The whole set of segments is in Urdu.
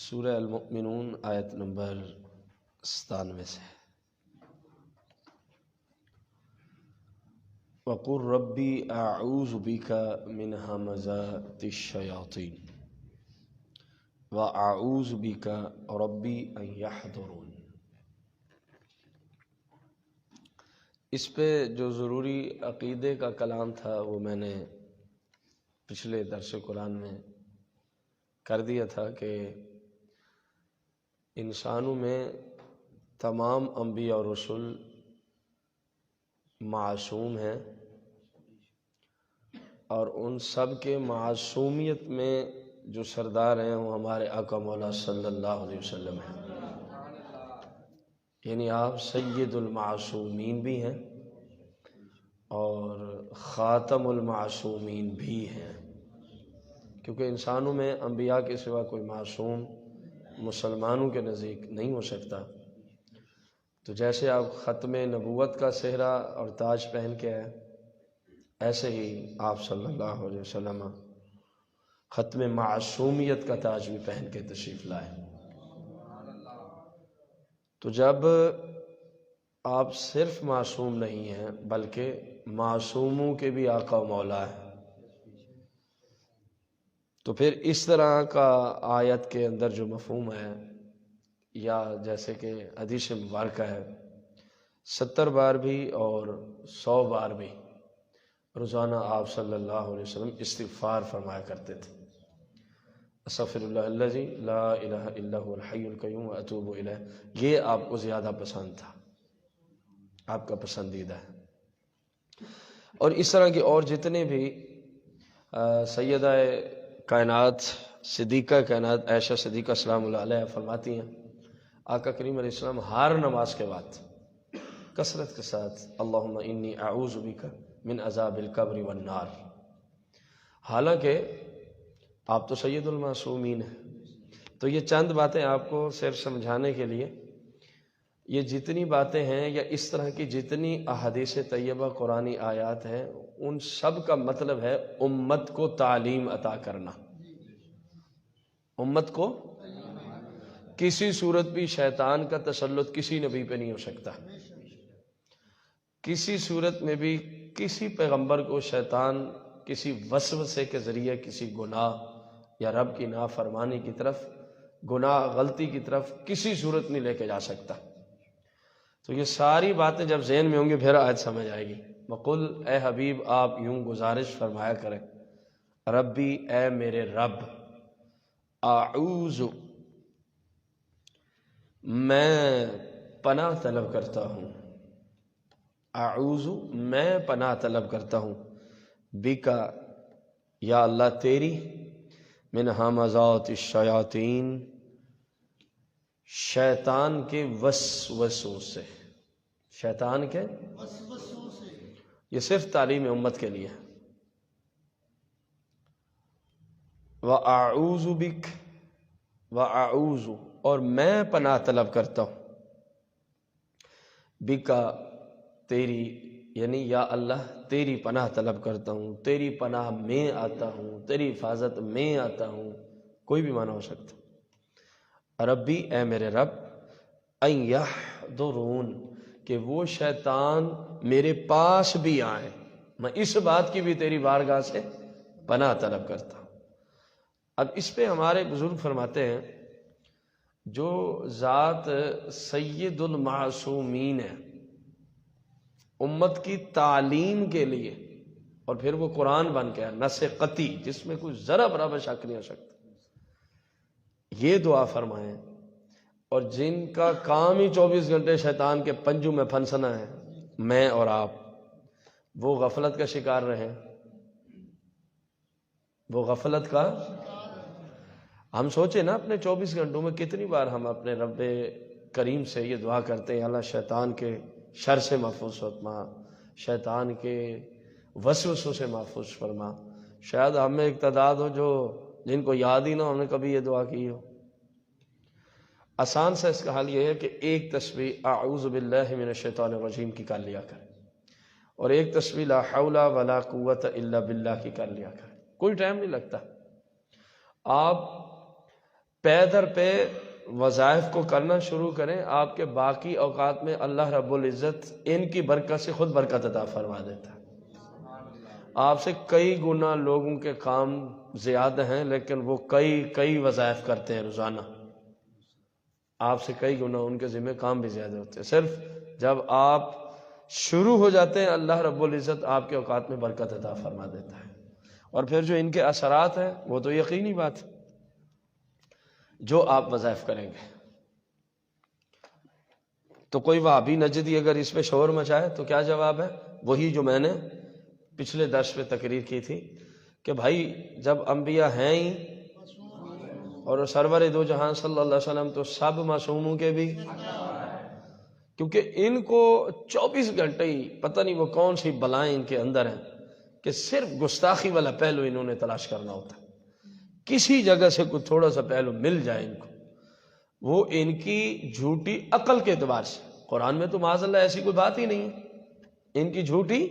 سورہ المؤمنون آیت نمبر 97 سے وَقُلْ رَبِّ أَعُوذُ بِكَ مِنْ هَمَزَاتِ الشَّيَاطِينِ وَأَعُوذُ بِكَ رَبِّ أَنْ يَحْضُرُونِ۔ اس پہ جو ضروری عقیدے کا کلام تھا وہ میں نے پچھلے درس قرآن میں کر دیا تھا کہ انسانوں میں تمام انبیاء اور رسول معصوم ہیں، اور ان سب کے معصومیت میں جو سردار ہیں وہ ہمارے آقا مولا صلی اللہ علیہ وسلم ہیں، یعنی آپ سید المعصومین بھی ہیں اور خاتم المعصومین بھی ہیں، کیونکہ انسانوں میں انبیاء کے سوا کوئی معصوم مسلمانوں کے نزدیک نہیں ہو سکتا۔ تو جیسے آپ ختم نبوت کا صحرا اور تاج پہن کے آئے، ایسے ہی آپ صلی اللہ علیہ وسلم ختم معصومیت کا تاج بھی پہن کے تشریف لائے۔ تو جب آپ صرف معصوم نہیں ہیں بلکہ معصوموں کے بھی آقا و مولا ہیں، تو پھر اس طرح کا آیت کے اندر جو مفہوم ہے، یا جیسے کہ حدیث مبارکہ ہے 70 بار بھی اور 100 بار بھی روزانہ آپ صلی اللہ علیہ وسلم استغفار فرمایا کرتے تھے، استغفر اللہ الذی لا الہ الا هو الحی القیوم واتوب الیہ۔ یہ آپ کو زیادہ پسند تھا، آپ کا پسندیدہ ہے۔ اور اس طرح کی اور جتنے بھی سیدہ کائنات صدیقہ کائنات عائشہ صدیقہ سلام اللہ علیہ فرماتی ہیں آقا کریم علیہ السلام ہر نماز کے بعد کثرت کے ساتھ اللہم انی اعوذ بک من عذاب القبر والنار۔ حالانکہ آپ تو سید المعصومین ہیں، تو یہ چند باتیں آپ کو صرف سمجھانے کے لیے، یہ جتنی باتیں ہیں یا اس طرح کی جتنی احادیث طیبہ قرآنی آیات ہیں، ان سب کا مطلب ہے امت کو تعلیم عطا کرنا۔ امت کو کسی صورت بھی شیطان کا تسلط کسی نبی پہ نہیں ہو سکتا، کسی صورت میں بھی کسی پیغمبر کو شیطان کسی وسوسے کے ذریعے کسی گناہ یا رب کی نافرمانی کی طرف، گناہ غلطی کی طرف کسی صورت نہیں لے کے جا سکتا۔ تو یہ ساری باتیں جب ذہن میں ہوں گی پھر آیت سمجھ آئے گی۔ وقل، اے حبیب آپ یوں گزارش فرمایا کریں، ربی اے میرے رب، اعوذ میں پناہ طلب کرتا ہوں، اعوذ میں پناہ طلب کرتا ہوں، بکا یا اللہ تیری، من ہمزات الشیاطین شیطان کے وسوسوں سے، شیطان کے وسوسوں سے۔ یہ صرف تعلیم امت کے لیے۔ وَأَعُوذُ بِكَ، وَأَعُوذُ اور میں پناہ طلب کرتا ہوں، بِكَ تیری، یعنی یا اللہ تیری پناہ طلب کرتا ہوں، تیری پناہ میں آتا ہوں، تیری حفاظت میں آتا ہوں، کوئی بھی معنی ہو سکتا۔ ربی اے میرے رب، ان یحضرون کہ وہ شیطان میرے پاس بھی آئیں، میں اس بات کی بھی تیری بارگاہ سے پناہ طلب کرتا ہوں۔ اب اس پہ ہمارے بزرگ فرماتے ہیں جو ذات سید المعصومین ہے امت کی تعلیم کے لیے، اور پھر وہ قرآن بن کے نص قطعی جس میں کوئی ذرا برابر شک نہیں ہو سکتا، یہ دعا فرمائیں، اور جن کا کام ہی 24 گھنٹے شیطان کے پنجوں میں پھنسنا ہے، میں اور آپ، وہ غفلت کا شکار رہیں، وہ غفلت کا۔ ہم سوچیں نا اپنے 24 گھنٹوں میں کتنی بار ہم اپنے رب کریم سے یہ دعا کرتے ہیں، اللہ شیطان کے شر سے محفوظ فرما، شیطان کے وسوسوں سے محفوظ فرما۔ شاید ہم میں ایک تعداد ہو جو جن کو یاد ہی نہ ہم نے کبھی یہ دعا کی ہو۔ آسان سا اس کا حل یہ ہے کہ ایک تسبیح اعوذ باللہ من الشیطان الرجیم کی کر لیا کریں، اور ایک تسبیح لا حول ولا قوت الا باللہ کی کر لیا کریں، کوئی ٹائم نہیں لگتا۔ آپ پے در پہ وظائف کو کرنا شروع کریں، آپ کے باقی اوقات میں اللہ رب العزت ان کی برکت سے خود برکت عطا فرما دیتا ہے۔ آپ سے کئی گنا لوگوں کے کام زیادہ ہیں لیکن وہ کئی وظائف کرتے ہیں روزانہ، آپ سے کئی گنا ان کے ذمہ کام بھی زیادہ ہوتے ہیں۔ صرف جب آپ شروع ہو جاتے ہیں اللہ رب العزت آپ کے اوقات میں برکت عطا فرما دیتا ہے، اور پھر جو ان کے اثرات ہیں وہ تو یقینی بات ہے، جو آپ وظائف کریں گے۔ تو کوئی وہابی نجدی اگر اس پہ شور مچائے تو کیا جواب ہے؟ وہی جو میں نے پچھلے درس پہ تقریر کی تھی کہ بھائی جب انبیاء ہیں ہی اور سرور دو جہاں صلی اللہ علیہ وسلم تو سب معصوموں کے بھی، کیونکہ ان کو 24 گھنٹے ہی پتہ نہیں وہ کون سی بلائیں ان کے اندر ہیں کہ صرف گستاخی والا پہلو انہوں نے تلاش کرنا ہوتا ہے۔ کسی جگہ سے کوئی تھوڑا سا پہلو مل جائے ان کو، وہ ان کی جھوٹی عقل کے اعتبار سے، قرآن میں تو معاذ اللہ ایسی کوئی بات ہی نہیں ہے، ان کی جھوٹی،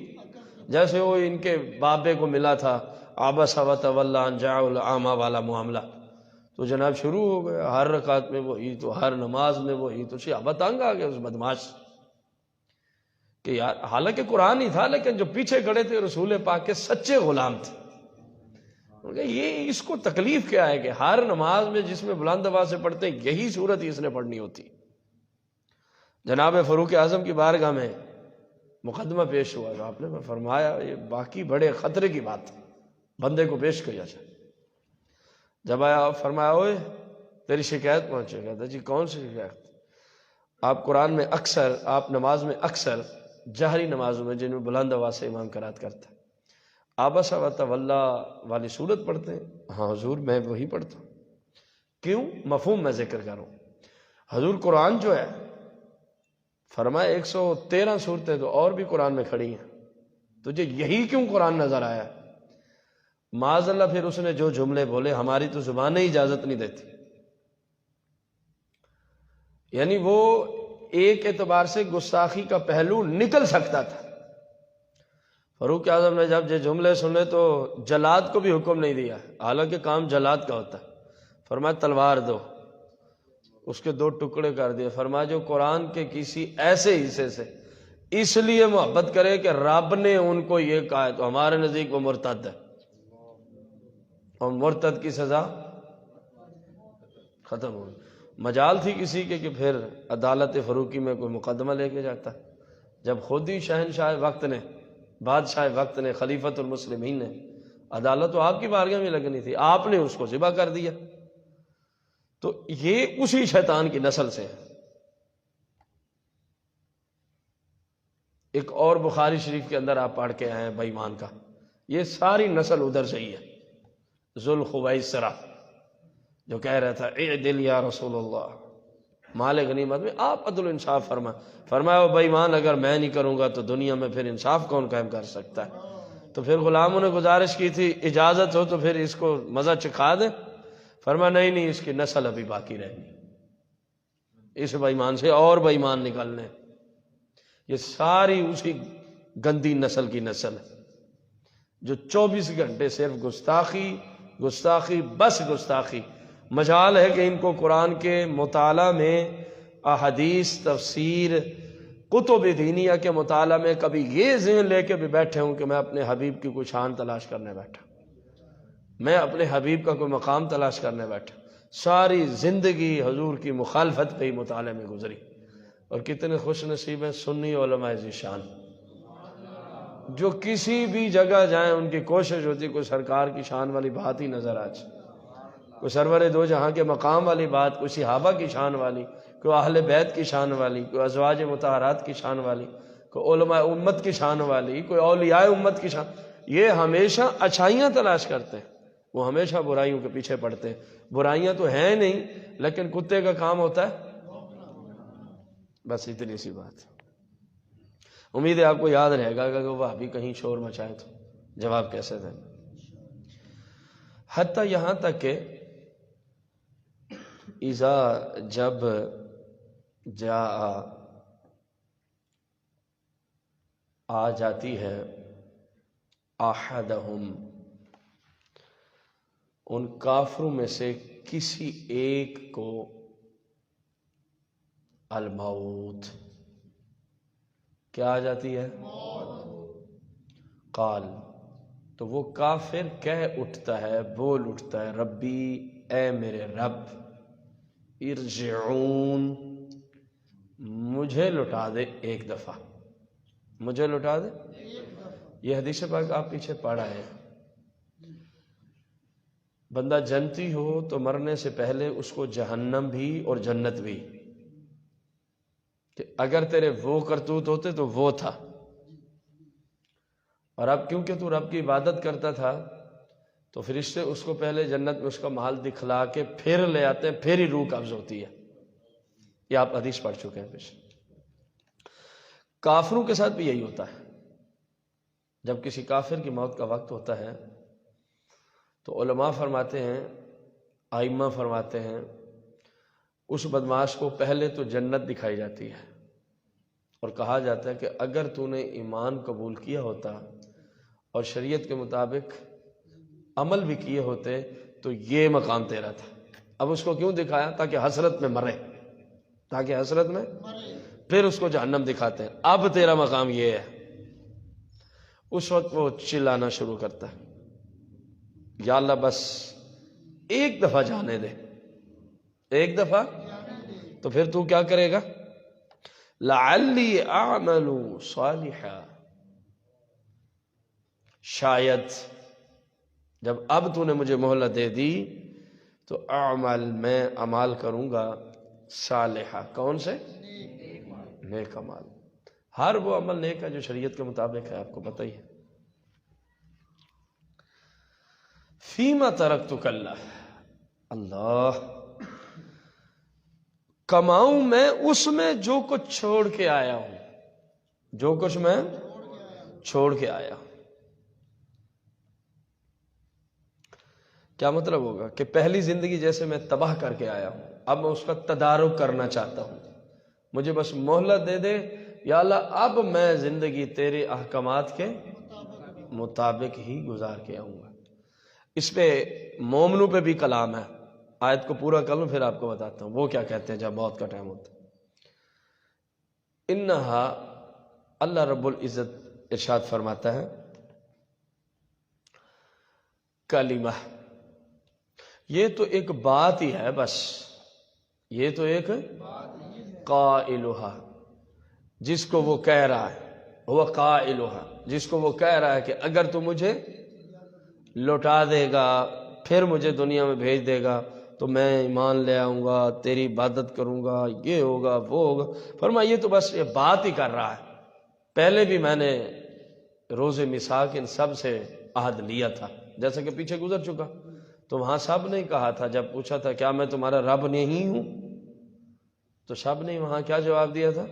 جیسے وہ ان کے بابے کو ملا تھا عبس وتولی ان جاءہ الاعمی والا معاملہ، تو جناب شروع ہو گیا ہر رکعت میں وہی، تو ہر نماز میں وہی، تو صحابہ تنگ آ گئے اس بدماش کہ یار حالانکہ قرآن ہی تھا لیکن جو پیچھے کھڑے تھے رسول پاک کے سچے غلام تھے۔ یہ اس کو تکلیف کیا ہے کہ ہر نماز میں جس میں بلند آواز سے پڑھتے ہیں یہی صورت ہی اس نے پڑھنی ہوتی۔ جناب فاروق اعظم کی بارگاہ میں مقدمہ پیش ہوا تو آپ نے فرمایا یہ باقی بڑے خطرے کی بات ہے، بندے کو پیش کیا جائے۔ جب آیا فرمایا اوئے تیری شکایت پہنچے گا، جی کون سی شکایت؟ آپ قرآن میں اکثر، آپ نماز میں اکثر جہری نمازوں میں جن میں بلند آواز سے امام قرات کرتا ہے عبس وتولی والی صورت پڑھتے ہیں؟ ہاں حضور میں وہی پڑھتا ہوں۔ کیوں؟ مفہوم میں ذکر کروں۔ حضور قرآن جو ہے فرمایا 113 صورتیں تو اور بھی قرآن میں کھڑی ہیں، تجھے یہی کیوں قرآن نظر آیا؟ معاذ اللہ پھر اس نے جو جملے بولے ہماری تو زبانیں اجازت نہیں دیتی، یعنی وہ ایک اعتبار سے گستاخی کا پہلو نکل سکتا تھا۔ فاروق اعظم نے جب یہ جملے سنے تو جلاد کو بھی حکم نہیں دیا، حالانکہ کام جلاد کا ہوتا ہے، فرمایا تلوار دو، اس کے 2 ٹکڑے کر دیے، فرمایا جو قرآن کے کسی ایسے حصے سے اس لیے محبت کرے کہ رب نے ان کو یہ کہا ہے تو ہمارے نزدیک وہ مرتد ہے، اور مرتد کی سزا ختم ہوئی۔ مجال تھی کسی کے کہ پھر عدالت فاروقی میں کوئی مقدمہ لے کے جاتا، جب خود ہی شہنشاہ وقت نے، بادشاہ وقت نے، خلیفۃ المسلمین نے، عدالت تو آپ کی بارگاہ میں لگنی تھی، آپ نے اس کو ذبح کر دیا، تو یہ اسی شیطان کی نسل سے ہے۔ ایک اور بخاری شریف کے اندر آپ پڑھ کے آئے ہیں بے ایمان کا، یہ ساری نسل ادھر سے ہی ہے، ذوالخویسرہ جو کہہ رہا تھا اعدل یا رسول اللہ، مال غنیمت میں آپ عدل انصاف فرمایا بے ایمان اگر میں نہیں کروں گا تو دنیا میں پھر انصاف کون قائم کر سکتا ہے؟ تو پھر غلاموں نے گزارش کی تھی اجازت ہو تو پھر اس کو مزہ چکھا دیں، فرمایا نہیں اس کی نسل ابھی باقی رہے گی، اس بے ایمان سے اور بے ایمان نکلنے، یہ ساری اسی گندی نسل کی نسل ہے جو 24 گھنٹے صرف گستاخی بس گستاخی۔ مجال ہے کہ ان کو قرآن کے مطالعہ میں، احادیث، تفسیر، کتب دینیہ کے مطالعہ میں کبھی یہ ذہن لے کے بھی بیٹھے ہوں کہ میں اپنے حبیب کی کوئی شان تلاش کرنے بیٹھا، میں اپنے حبیب کا کوئی مقام تلاش کرنے بیٹھا، ساری زندگی حضور کی مخالفت پہ ہی مطالعے میں گزری، اور کتنے خوش نصیب ہیں سنی علماء ذی-شان جو کسی بھی جگہ جائیں ان کی کوشش ہوتی کوئی سرکار کی شان والی بات ہی نظر آ جائے، کوئی سرور دو جہاں کے مقام والی بات، کوئی صحابہ کی شان والی، کوئی اہل بیت کی شان والی، کوئی ازواج مطہرات کی شان والی، کوئی علماء امت کی شان والی، کوئی اولیاء امت کی شان۔ یہ ہمیشہ اچھائیاں تلاش کرتے ہیں، وہ ہمیشہ برائیوں کے پیچھے پڑتے ہیں۔ برائیاں تو ہیں نہیں لیکن کتے کا کام ہوتا ہے، بس اتنی سی بات۔ امید ہے آپ کو یاد رہے گا کہ وہ ابھی کہیں شور مچائے تو جواب کیسے دیں، حتیٰ یہاں تک کہ اذا جب جاء آ جاتی ہے احدہم ان کافروں میں سے کسی ایک کو الموت کیا آ جاتی ہے؟ قال، تو وہ کافر کہہ اٹھتا ہے، بول اٹھتا ہے، ربی، اے میرے رب، ارجعون، مجھے لوٹا دے ایک دفعہ، مجھے لوٹا دے۔ یہ حدیث پاک آپ پیچھے پڑھا ہے۔ بندہ جنتی ہو تو مرنے سے پہلے اس کو جہنم بھی اور جنت بھی، کہ اگر تیرے وہ کرتوت ہوتے تو وہ تھا، اور اب کیونکہ تو رب کی عبادت کرتا تھا تو فرشتے اس کو پہلے جنت میں اس کا محل دکھلا کے پھر لے آتے ہیں، پھر ہی روح قبض ہوتی ہے۔ یہ آپ حدیث پڑھ چکے ہیں پیچھے۔ کافروں کے ساتھ بھی یہی ہوتا ہے۔ جب کسی کافر کی موت کا وقت ہوتا ہے تو علماء فرماتے ہیں، ائمہ فرماتے ہیں، اس بدمعاش کو پہلے تو جنت دکھائی جاتی ہے اور کہا جاتا ہے کہ اگر تو نے ایمان قبول کیا ہوتا اور شریعت کے مطابق عمل بھی کیے ہوتے تو یہ مقام تیرا تھا۔ اب اس کو کیوں دکھایا؟ تاکہ حسرت میں مرے، تاکہ حسرت میں، پھر اس کو جہنم دکھاتے ہیں، اب تیرا مقام یہ ہے۔ اس وقت وہ چلانا شروع کرتا ہے، یا اللہ بس ایک دفعہ جانے دے، ایک دفعہ۔ تو پھر تو کیا کرے گا؟ لعلی اعمل صالحا، شاید جب اب تو نے مجھے مہلت دے دی تو اعمل، میں عمال کروں گا، صالحہ، کون سے؟ نیک عمال۔ ہر وہ عمل نیک ہے جو شریعت کے مطابق ہے، آپ کو پتہ ہی ہے۔ فیما ترکتک، اللہ، کماؤں میں اس میں جو کچھ چھوڑ کے آیا ہوں، جو کچھ میں چھوڑ کے آیا ہوں۔ کیا مطلب ہوگا؟ کہ پہلی زندگی جیسے میں تباہ کر کے آیا ہوں، اب میں اس کا تدارک کرنا چاہتا ہوں، مجھے بس مہلت دے دے یا اللہ، اب میں زندگی تیرے احکامات کے مطابق ہی گزار کے آؤں گا۔ اس پہ مومنوں پہ بھی کلام ہے، آیت کو پورا کر لوں پھر آپ کو بتاتا ہوں وہ کیا کہتے ہیں جب موت کا ٹائم ہوتا ہے۔ انہا، اللہ رب العزت ارشاد فرماتا ہے، کلمہ، یہ تو ایک بات ہی ہے، بس یہ تو ایک قائلہا، جس کو وہ کہہ رہا ہے، وہ قائلہا، جس کو وہ کہہ رہا ہے کہ اگر تو مجھے لوٹا دے گا، پھر مجھے دنیا میں بھیج دے گا تو میں ایمان لے آؤں گا، تیری عبادت کروں گا، یہ ہوگا وہ ہوگا۔ فرمایا یہ تو بس یہ بات ہی کر رہا ہے، پہلے بھی میں نے روز میثاق ان سب سے عہد لیا تھا، جیسا کہ پیچھے گزر چکا۔ تو وہاں سب نے کہا تھا، جب پوچھا تھا کیا میں تمہارا رب نہیں ہوں، تو سب نے وہاں کیا جواب دیا تھا؟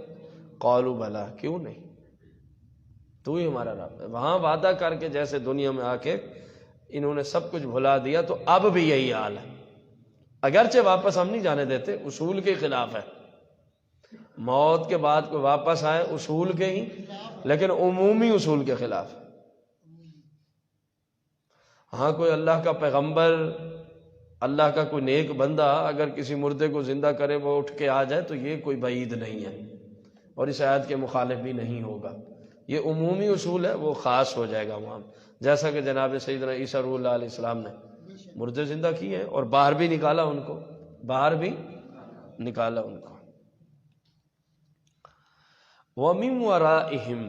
قالوا بلا، کیوں نہیں، تو ہی ہمارا رب ہے۔ وہاں وعدہ کر کے جیسے دنیا میں آ کے انہوں نے سب کچھ بھلا دیا، تو اب بھی یہی حال ہے۔ اگرچہ واپس ہم نہیں جانے دیتے، اصول کے خلاف ہے، موت کے بعد کوئی واپس آئے اصول کے ہی، لیکن عمومی اصول کے خلاف ہے۔ ہاں کوئی اللہ کا پیغمبر، اللہ کا کوئی نیک بندہ اگر کسی مردے کو زندہ کرے وہ اٹھ کے آ جائے تو یہ کوئی بعید نہیں ہے، اور اس آیت کے مخالف بھی نہیں ہوگا۔ یہ عمومی اصول ہے، وہ خاص ہو جائے گا وہاں، جیسا کہ جناب سیدنا عیسیٰ روح اللہ علیہ السلام نے مردے زندہ کیے اور باہر بھی نکالا ان کو، باہر بھی نکالا ان کو۔ وَمِن وَرَائِهِمْ،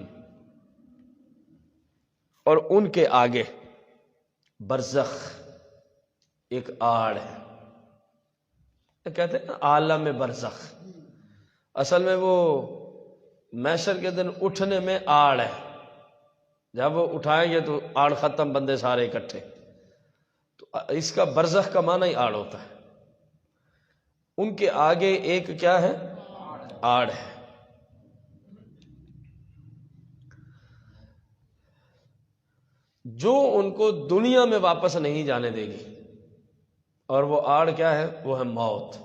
اور ان کے آگے برزخ، ایک آڑ ہے، کہتے ہیں نا عالم برزخ، اصل میں وہ محشر کے دن اٹھنے میں آڑ ہے، جب وہ اٹھائیں گے تو آڑ ختم، بندے سارے اکٹھے، تو اس کا برزخ کا معنی ہی آڑ ہوتا ہے۔ ان کے آگے ایک کیا ہے؟ آڑ ہے۔ جو ان کو دنیا میں واپس نہیں جانے دے گی، اور وہ آڑ کیا ہے؟ وہ ہے موت۔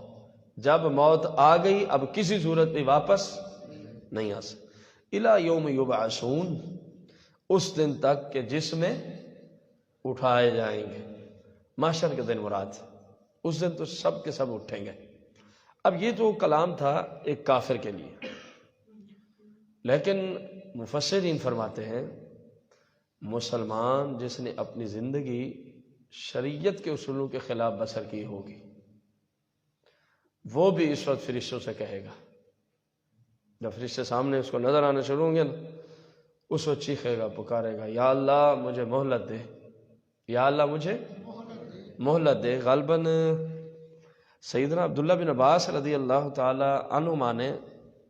جب موت آ گئی اب کسی صورت میں واپس نہیں آ سکتی۔ الی یوم یبعثون، اس دن تک کہ جس میں اٹھائے جائیں گے۔ محشر کے دن مراد ہے، اس دن تو سب کے سب اٹھیں گے۔ اب یہ تو کلام تھا ایک کافر کے لیے، لیکن مفسرین فرماتے ہیں مسلمان جس نے اپنی زندگی شریعت کے اصولوں کے خلاف بسر کی ہوگی، وہ بھی اس وقت فرشتوں سے کہے گا، جب فرشتے سامنے اس کو نظر آنا شروع ہوں گے نا، اس وقت چیخے گا، پکارے گا، یا اللہ مجھے مہلت دے، یا اللہ مجھے مہلت دے۔ غالباً سیدنا عبداللہ بن عباس رضی اللہ تعالی عنہما نے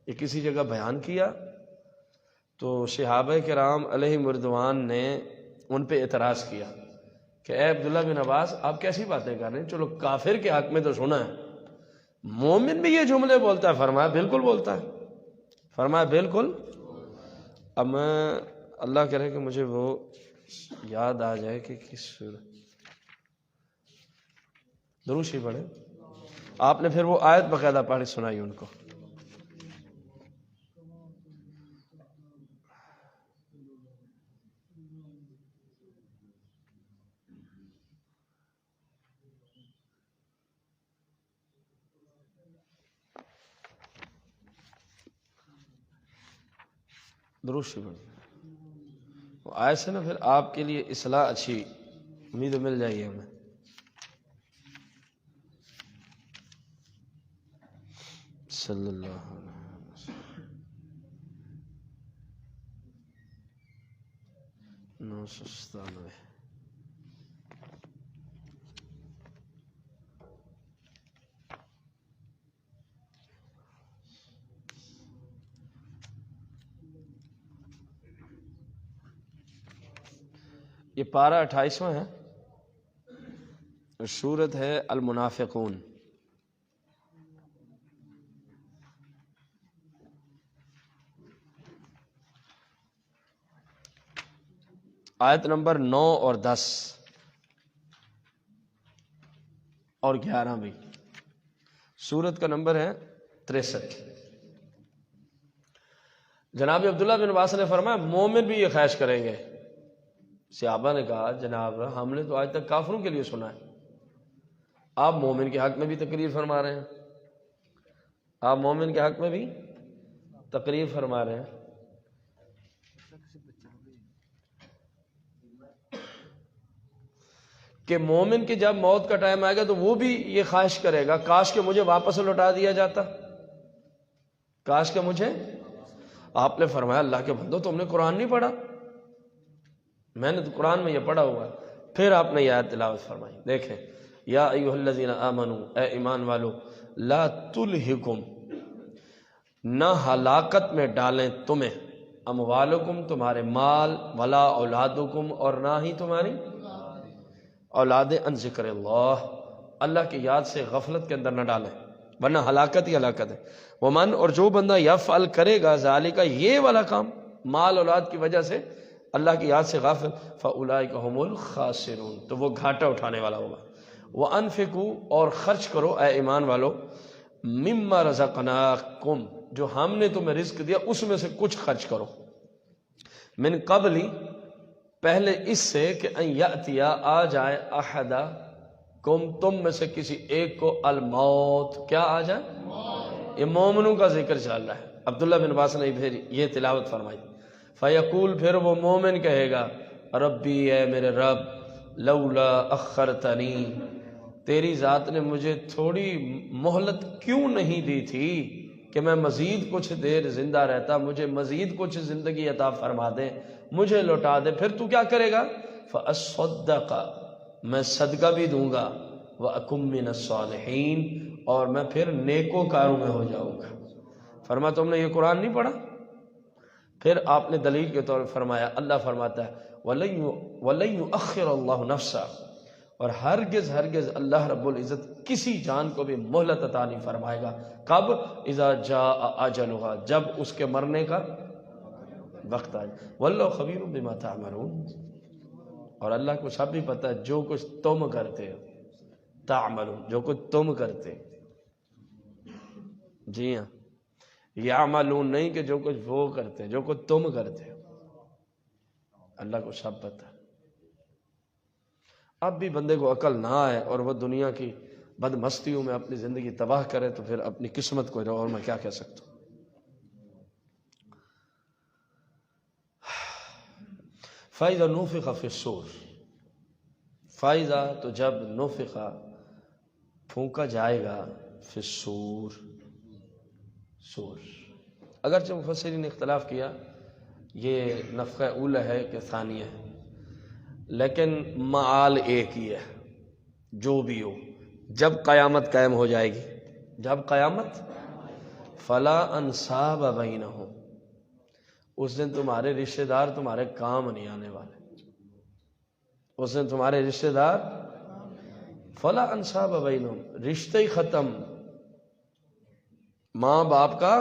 یہ کسی جگہ بیان کیا، تو صحابہ کرام علیہم رضوان نے ان پہ اعتراض کیا کہ اے عبداللہ بن عباس آپ کیسی باتیں کر رہے ہیں، چلو کافر کے حق میں تو سنا ہے، مومن بھی یہ جملے بولتا ہے؟ فرمایا بالکل بولتا ہے، فرمایا بالکل۔ اب میں اللہ کرے کہ مجھے وہ یاد آ جائے کہ کس دروشی پڑھے، آپ نے پھر وہ آیت باقاعدہ پڑھ سنائی ان کو۔ دروشی پڑھ وہ آیت سے نا پھر آپ کے لیے اصلاح اچھی امید مل جائے گی ہمیں۔ صلی اللہ علیہ وسلم 997۔ یہ پارہ 28واں ہے، سورت ہے المنافقون۔ آیت نمبر 9 اور 10 اور 11 بھی، سورت کا نمبر ہے 63۔ جناب عبداللہ بن عباس نے فرمایا مومن بھی یہ خواہش کریں گے۔ صحابہ نے کہا جناب ہم نے تو آج تک کافروں کے لیے سنا ہے، آپ مومن کے حق میں بھی تقریر فرما رہے ہیں، آپ مومن کے حق میں بھی تقریر فرما رہے ہیں۔ کہ مومن کی جب موت کا ٹائم آئے گا تو وہ بھی یہ خواہش کرے گا کاش کہ مجھے واپس لوٹا دیا جاتا، کاش کہ مجھے۔ آپ نے فرمایا اللہ کے بندو تم نے قرآن نہیں پڑھا؟ میں نے تو قرآن میں یہ پڑھا ہوا ہے۔ پھر آپ نے یہ آیت تلاوت فرمائی، دیکھیں یا ایھا الذین آمنوا، اے ایمان والو، لا تلہکم، نہ ہلاکت میں ڈالیں تمہیں، اموالکم تمہارے مال، ولا اولادکم اور نہ ہی تمہاری اولاد، ان ذکر اللہ، اللہ کی یاد سے غفلت کے اندر نہ ڈالیں، ورنہ ہلاکت ہی ہلاکت ہے۔ ومن، اور جو بندہ یفعل کرے گا ذالک، یہ والا کام مال اولاد کی وجہ سے اللہ کی یاد سے غافل، فاولئک هم الخاسرون، تو وہ گھاٹا اٹھانے والا ہوگا۔ وانفقوا، اور خرچ کرو اے ایمان والو، مما رزقناکم، جو ہم نے تمہیں رزق دیا اس میں سے کچھ خرچ کرو، من قبل، پہلے اس سے کہ ان یاتیا، آ جائے، احدکم، تم میں سے کسی ایک کو، الموت، کیا آ جائے؟ یہ مومنوں کا ذکر چل رہا ہے۔ عبداللہ بن عباس نے پھر یہ تلاوت فرمائی، فیقول، پھر وہ مومن کہے گا، ربی، اے میرے رب، لولا اخرتنی، تیری ذات نے مجھے تھوڑی مہلت کیوں نہیں دی تھی کہ میں مزید کچھ دیر زندہ رہتا، مجھے مزید کچھ زندگی عطا فرما دے، مجھے لوٹا دے، پھر تو کیا کرے گا؟ فاصدق، میں صدقہ بھی دوں گا، واکم من الصالحین، اور میں پھر نیکوکاروں میں ہو جاؤں گا۔ فرمایا تم نے یہ قرآن نہیں پڑھا؟ پھر آپ نے دلیل کے طور پر فرمایا، اللہ فرماتا ہے وَلَن يُؤَخِّرَ اللَّهُ نَفْسًا، اور ہرگز ہرگز اللہ رب العزت کسی جان کو بھی مہلت عطا نہیں فرمائے گا، کب؟ اذا جاء اجلها، جب اس کے مرنے کا وقت آئے۔ واللہ خبیر بما تعملون، اور اللہ کو سب بھی پتہ ہے جو کچھ تم کرتے ہو، تعملون، جو کچھ تم کرتے، جی ہاں، یعملون نہیں کہ جو کچھ وہ کرتے ہیں، جو کچھ تم کرتے ہو، اللہ کو سب پتہ ہے۔ اب بھی بندے کو عقل نہ آئے اور وہ دنیا کی بد مستیوں میں اپنی زندگی تباہ کرے تو پھر اپنی قسمت کو اور میں کیا کہہ سکتا ہوں۔ فَإِذَا نُفِخَ فِي الصُّورِ، فَإِذَا تو جب نُفِخَ پھونکا جائے گا، فی الصور سور، اگرچہ مفسرین نے اختلاف کیا یہ نفخہ اولا ہے کہ ثانیہ ہے، لیکن معال ایک ہی ہے، جو بھی ہو جب قیامت قائم ہو جائے گی، جب قیامت، فلا انصاب بینہم، اس دن تمہارے رشتہ دار تمہارے کام نہیں آنے والے، اس دن تمہارے رشتہ دار فلا انصاب بینہم، رشتہ ہی ختم، ماں باپ کا،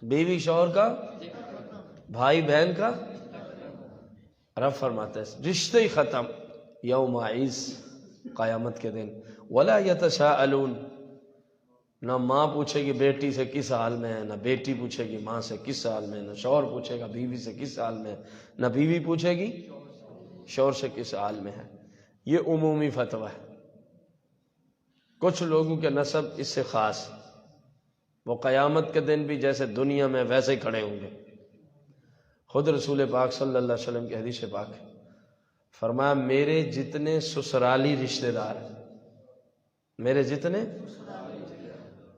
بیوی شوہر کا، بھائی بہن کا، رب فرماتا ہے رشتہ ہی ختم، یوم عیس، قیامت کے دن، ولا یتساءلون، نہ ماں پوچھے گی بیٹی سے کس حال میں ہے، نہ بیٹی پوچھے گی ماں سے کس حال میں ہے، نہ شوہر پوچھے گا بیوی سے کس حال میں ہے، نہ بیوی پوچھے گی شوہر سے کس حال میں ہے۔ یہ عمومی فتویٰ ہے، کچھ لوگوں کے نسب اس سے خاص، وہ قیامت کے دن بھی جیسے دنیا میں ویسے ہی کھڑے ہوں گے۔ خود رسول پاک صلی اللہ علیہ وسلم کی حدیث پاک ہے، فرمایا میرے جتنے سسرالی رشتہ دار ہیں، میرے جتنے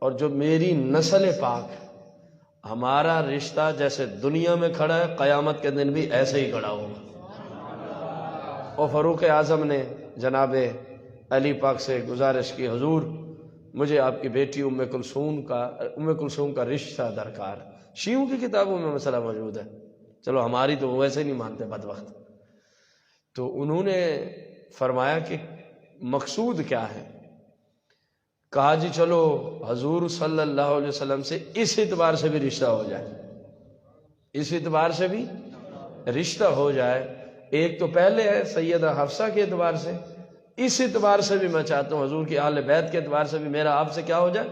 اور جو میری نسل پاک ہے، ہمارا رشتہ جیسے دنیا میں کھڑا ہے قیامت کے دن بھی ایسے ہی کھڑا ہوگا۔ اور فاروق اعظم نے جناب علی پاک سے گزارش کی، حضور مجھے آپ کی بیٹی ام کلثوم کا رشتہ درکار۔ شیعوں کی کتابوں میں مسئلہ موجود ہے، چلو ہماری تو ویسے نہیں مانتے بدبخت۔ تو انہوں نے فرمایا کہ مقصود کیا ہے؟ کہا جی چلو حضور صلی اللہ علیہ وسلم سے اس اعتبار سے بھی رشتہ ہو جائے، اس اعتبار سے بھی رشتہ ہو جائے، ایک تو پہلے ہے سیدہ حفصہ کے اعتبار سے، اس اعتبار سے بھی میں چاہتا ہوں حضور کی اہل بیت کے اعتبار سے بھی میرا آپ سے کیا ہو جائے۔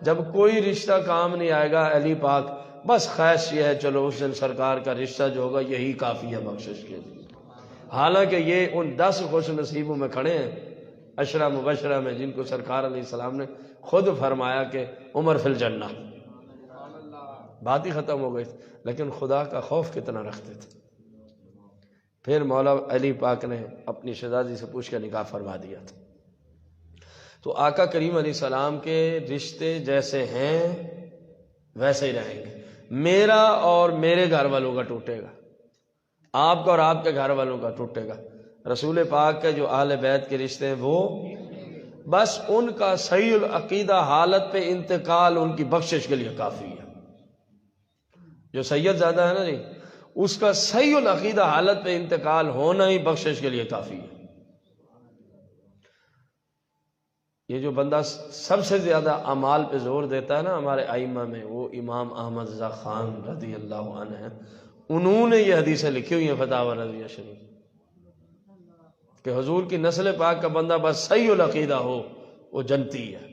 جب کوئی رشتہ کام نہیں آئے گا علی پاک، بس خواہش یہ ہے چلو اس دن سرکار کا رشتہ جو ہوگا یہی کافی ہے بخشش کے لیے۔ حالانکہ یہ ان 10 خوش نصیبوں میں کھڑے ہیں عشرہ مبشرہ میں، جن کو سرکار علیہ السلام نے خود فرمایا کہ عمر فی الجنہ، بات ہی ختم ہو گئی تھی، لیکن خدا کا خوف کتنا رکھتے تھے۔ پھر مولا علی پاک نے اپنی شہزادی سے پوچھ کے نکاح فرما دیا تھا۔ تو آقا کریم علیہ السلام کے رشتے جیسے ہیں ویسے ہی رہیں گے، میرا اور میرے گھر والوں کا ٹوٹے گا، آپ کا اور آپ کے گھر والوں کا ٹوٹے گا۔ رسول پاک کے جو اہل بیت کے رشتے ہیں وہ بس ان کا صحیح العقیدہ حالت پہ انتقال ان کی بخشش کے لیے کافی ہے۔ جو سید زیادہ ہے نا جی، اس کا صحیح العقیدہ حالت پہ انتقال ہونا ہی بخشش کے لیے کافی ہے۔ یہ جو بندہ سب سے زیادہ اعمال پہ زور دیتا ہے نا ہمارے ائمہ میں، وہ امام احمد رضا خان رضی اللہ عنہ ہیں۔ انہوں نے یہ حدیثیں لکھی ہوئی ہیں فتاوی رضویہ شریف کہ حضور کی نسل پاک کا بندہ بس صحیح العقیدہ ہو وہ جنتی ہے۔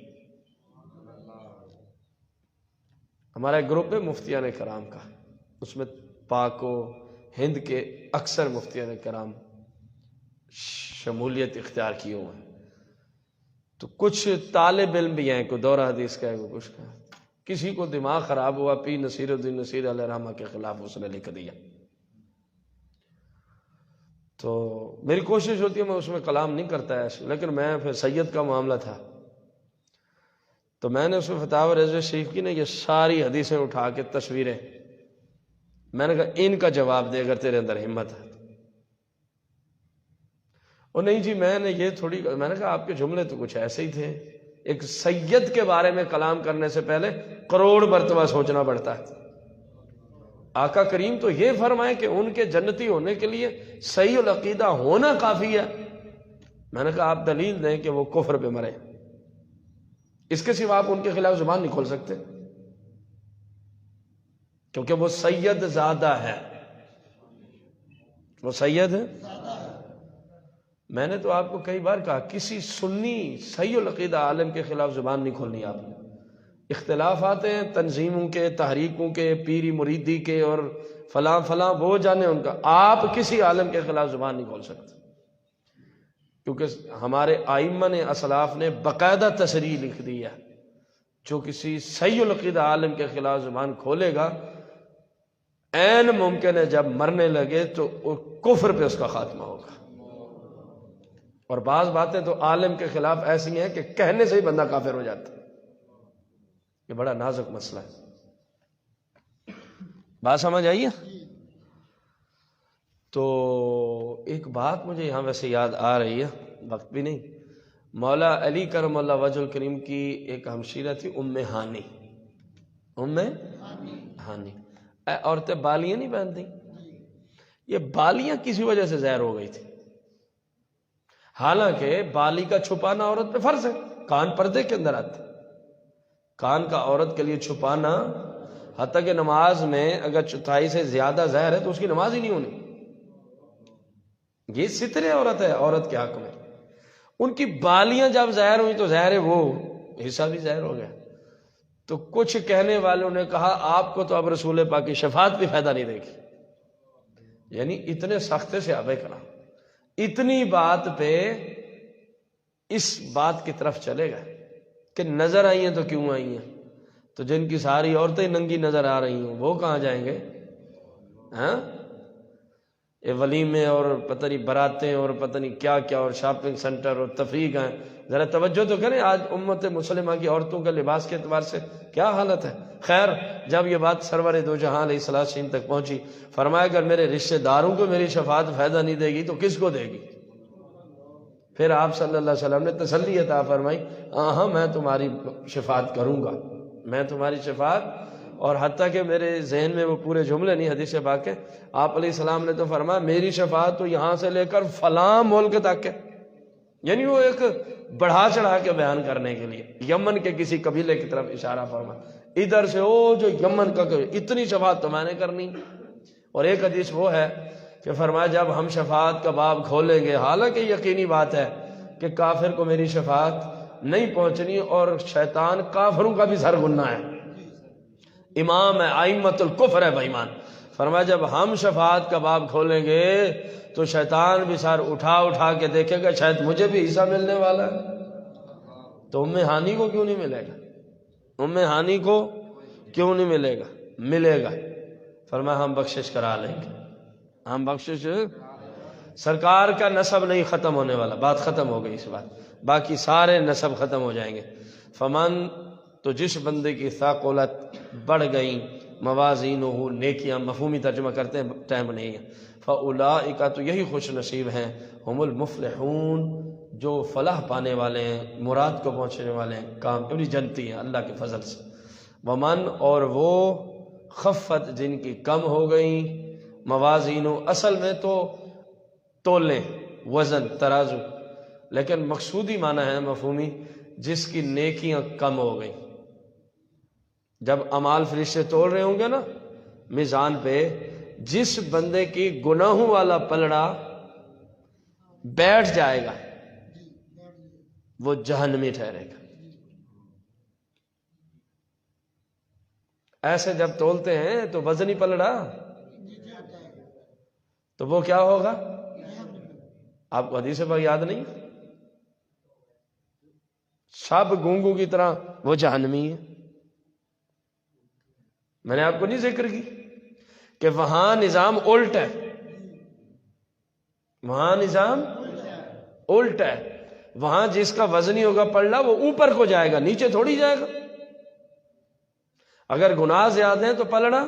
ہمارا ایک گروپ ہے مفتیان کرام کا، اس میں پاک و ہند کے اکثر مفتیان کرام شمولیت اختیار کیے ہوئے ہیں، تو کچھ طالب علم بھی ہیں، کوئی دورہ حدیث کا ہے، کوئی کچھ کا ہے، کسی کو دماغ خراب ہوا پیر نصیر الدین نصیر علیہ رحمہ کے خلاف اس نے لکھ دیا۔ تو میری کوشش ہوتی ہے میں اس میں کلام نہیں کرتا ایسے، لیکن میں پھر سید کا معاملہ تھا تو میں نے اس میں فتاوی رضویہ شریف کی نا یہ ساری حدیثیں اٹھا کے تصویریں، میں نے کہا ان کا جواب دے اگر تیرے اندر ہمت ہے۔ اور نہیں جی میں نے یہ تھوڑی، میں نے کہا آپ کے جملے تو کچھ ایسے ہی تھے، ایک سید کے بارے میں کلام کرنے سے پہلے کروڑ مرتبہ سوچنا پڑتا ہے۔ آقا کریم تو یہ فرمائے کہ ان کے جنتی ہونے کے لیے صحیح العقیدہ ہونا کافی ہے۔ میں نے کہا آپ دلیل دیں کہ وہ کفر پہ مرے، اس کے سوا آپ ان کے خلاف زبان نہیں کھول سکتے، کیونکہ وہ سید زادہ ہے، وہ سید ہے۔ میں نے تو آپ کو کئی بار کہا کسی سنی صحیح العقیدہ عالم کے خلاف زبان نہیں کھولنی آپ نے۔ اختلاف آتے ہیں تنظیموں کے، تحریکوں کے، پیری مریدی کے اور فلاں فلاں، وہ جانے ان کا، آپ کسی عالم کے خلاف زبان نہیں کھول سکتے۔ کیونکہ ہمارے ائمہ نے اسلاف نے باقاعدہ تشریح لکھ دی ہے، جو کسی صحیح العقیدہ عالم کے خلاف زبان کھولے گا عین ممکن ہے جب مرنے لگے تو کفر پہ اس کا خاتمہ ہوگا۔ اور بعض باتیں تو عالم کے خلاف ایسی ہیں کہ کہنے سے ہی بندہ کافر ہو جاتا ہے۔ یہ بڑا نازک مسئلہ ہے، بات سمجھ آئیے؟ تو ایک بات مجھے یہاں ویسے یاد آ رہی ہے، وقت بھی نہیں، مولا علی کرم اللہ وجہ الکریم کی ایک ہمشیرہ تھی ام ہانی۔ ام ہانی عورتیں بالیاں نہیں پہنتی، یہ بالیاں کسی وجہ سے ظاہر ہو گئی تھی، حالانکہ بالی کا چھپانا عورت پہ فرض ہے، کان پردے کے اندر آتے، کان کا عورت کے لیے چھپانا، حتیٰ کہ نماز میں اگر چوتھائی سے زیادہ ظاہر ہے تو اس کی نماز ہی نہیں ہونی۔ یہ ستر عورت ہے عورت کے حق میں، ان کی بالیاں جب ظاہر ہوئی تو ظاہر ہے وہ حصہ بھی ظاہر ہو گیا۔ تو کچھ کہنے والوں نے کہا آپ کو تو اب رسول پاک کی شفاعت بھی فائدہ نہیں دے گی، یعنی اتنے سخت سے ابے کرام اتنی بات پہ اس بات کی طرف چلے گئے کہ نظر آئی ہیں تو کیوں آئی ہیں، تو جن کی ساری عورتیں ننگی نظر آ رہی ہوں وہ کہاں جائیں گے؟ ہاں، یہ ولیمے اور پتہ نہیں براتیں اور پتہ نہیں کیا کیا اور شاپنگ سینٹر اور تفریح ہیں، ذرا توجہ تو کریں آج امت مسلمہ کی عورتوں کا لباس کے اعتبار سے کیا حالت ہے۔ خیر، جب یہ بات سرور دو جہاں علیہ السلام تک پہنچی، فرمایا اگر میرے رشتہ داروں کو میری شفاعت فائدہ نہیں دے گی تو کس کو دے گی؟ پھر آپ صلی اللہ علیہ وسلم نے تسلی عطا فرمائی، ہاں میں تمہاری شفاعت کروں گا، میں تمہاری شفاعت، اور حتیٰ کہ میرے ذہن میں وہ پورے جملے نہیں، حدیث پاک ہے، آپ علیہ السلام نے تو فرمایا میری شفاعت تو یہاں سے لے کر فلاں ملک تک ہے، یعنی وہ ایک بڑھا چڑھا کے بیان کرنے کے لیے یمن کے کسی قبیلے کی طرف اشارہ فرما، ادھر سے او جو یمن کا اتنی شفاعت تو میں نے کرنی۔ اور ایک حدیث وہ ہے کہ فرمایا جب ہم شفاعت کا باب کھولیں گے، حالانکہ یقینی بات ہے کہ کافر کو میری شفاعت نہیں پہنچنی، اور شیطان کافروں کا بھی سر گننا ہے، امام ہے، ائمۃ الکفر ہے بےایمان، فرمایا جب ہم شفاعت کا باب کھولیں گے تو شیطان بھی سر اٹھا اٹھا کے دیکھے گا شاید مجھے بھی حصہ ملنے والا ہے۔ تو ام ہانی کو کیوں نہیں ملے گا؟ ام ہانی کو کیوں نہیں ملے گا؟ ملے گا، فرمایا ہم بخشش کرا لیں گے، ہم بخشش، سرکار کا نسب نہیں ختم ہونے والا، بات ختم ہو گئی اس بات، باقی سارے نسب ختم ہو جائیں گے۔ فمن، تو جس بندے کی ثقلت بڑھ گئی، موازینہ، نیکیاں، مفہومی ترجمہ کرتے ہیں ٹائم نہیں ہے، فاولئک، تو یہی خوش نصیب ہیں، ہم المفلحون، جو فلاح پانے والے ہیں، مراد کو پہنچنے والے ہیں، کام اپنی جنتی ہیں اللہ کے فضل سے۔ ومن، اور وہ، خفت، جن کی کم ہو گئی، موازین، اصل میں تو تولیں، وزن، ترازو، لیکن مقصودی معنی ہے مفہومی، جس کی نیکیاں کم ہو گئی۔ جب اعمال فرشتے تول رہے ہوں گے نا میزان پہ، جس بندے کی گناہوں والا پلڑا بیٹھ جائے گا وہ جہنمی ٹھہرے گا۔ ایسے جب تولتے ہیں تو وزنی پلڑا تو وہ کیا ہوگا؟ آپ کو حدیث پر یاد نہیں؟ سب گونگوں کی طرح وہ جہنمی ہے۔ میں نے آپ کو نہیں ذکر کی کہ وہاں نظام الٹ ہے، وہاں نظام الٹ ہے، وہاں جس کا وزنی ہوگا پلڑا وہ اوپر کو جائے گا، نیچے تھوڑی جائے گا۔ اگر گناہ زیادہ ہیں تو پلڑا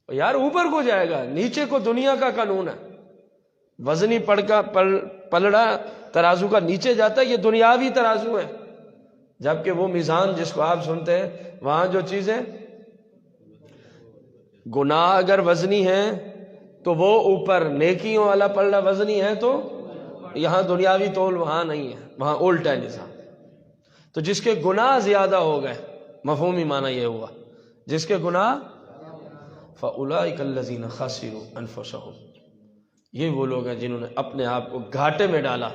یار اوپر کو جائے گا، نیچے کو دنیا کا قانون ہے، وزنی پلڑا ترازو کا نیچے جاتا ہے، یہ دنیاوی ترازو ہے، جبکہ وہ میزان جس کو آپ سنتے ہیں وہاں جو چیزیں گناہ اگر وزنی ہیں تو وہ اوپر، نیکیوں والا پلڑا وزنی ہے تو یہاں دنیاوی تول وہاں نہیں ہے، وہاں الٹا ہے نظام۔ تو جس کے گناہ زیادہ ہو گئے، مفہومی معنی یہ ہوا جس کے گناہ، فَأُولَئِكَ الَّذِينَ خَسِرُوا أَنفُسَهُمْ، یہ وہ لوگ ہیں جنہوں نے اپنے آپ کو گھاٹے میں ڈالا۔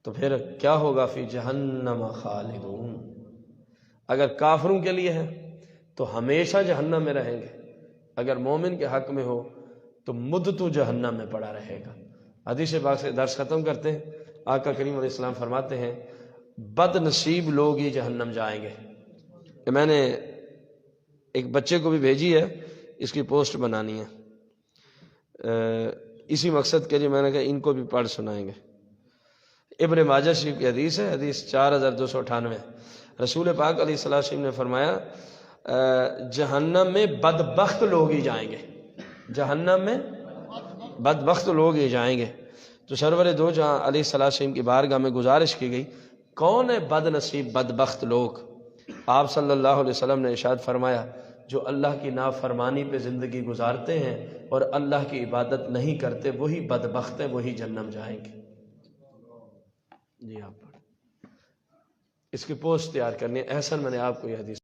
تو پھر کیا ہوگا؟ فی جہنم خالدون، اگر کافروں کے لیے ہے تو ہمیشہ جہنم میں رہیں گے، اگر مومن کے حق میں ہو تو مدتوں جہنم میں پڑا رہے گا۔ حدیث پاک سے درس ختم کرتے ہیں۔ آقا کریم علیہ السلام فرماتے ہیں بد نصیب لوگ ہی جہنم جائیں گے۔ کہ میں نے ایک بچے کو بھی بھیجی ہے، اس کی پوسٹ بنانی ہے، اسی مقصد کے لیے میں نے کہا ان کو بھی پڑھ سنائیں گے۔ ابن ماجہ شریف کی حدیث ہے، حدیث 4298۔ رسول پاک علیہ السلام نے فرمایا جہنم میں بدبخت لوگ ہی جائیں گے، جہنم میں بدبخت لوگ ہی جائیں گے۔ تو سرور دو جہاں علیہ السلام کی بارگاہ میں گزارش کی گئی کون ہے بد نصیب بدبخت لوگ؟ آپ صلی اللہ علیہ وسلم نے ارشاد فرمایا جو اللہ کی نافرمانی پہ زندگی گزارتے ہیں اور اللہ کی عبادت نہیں کرتے وہی بدبخت ہیں، وہی جہنم جائیں گے۔ جی آپ پڑھ، اس کی پوسٹ تیار کرنی ہے۔ احسن میں نے آپ کو یہ حدیث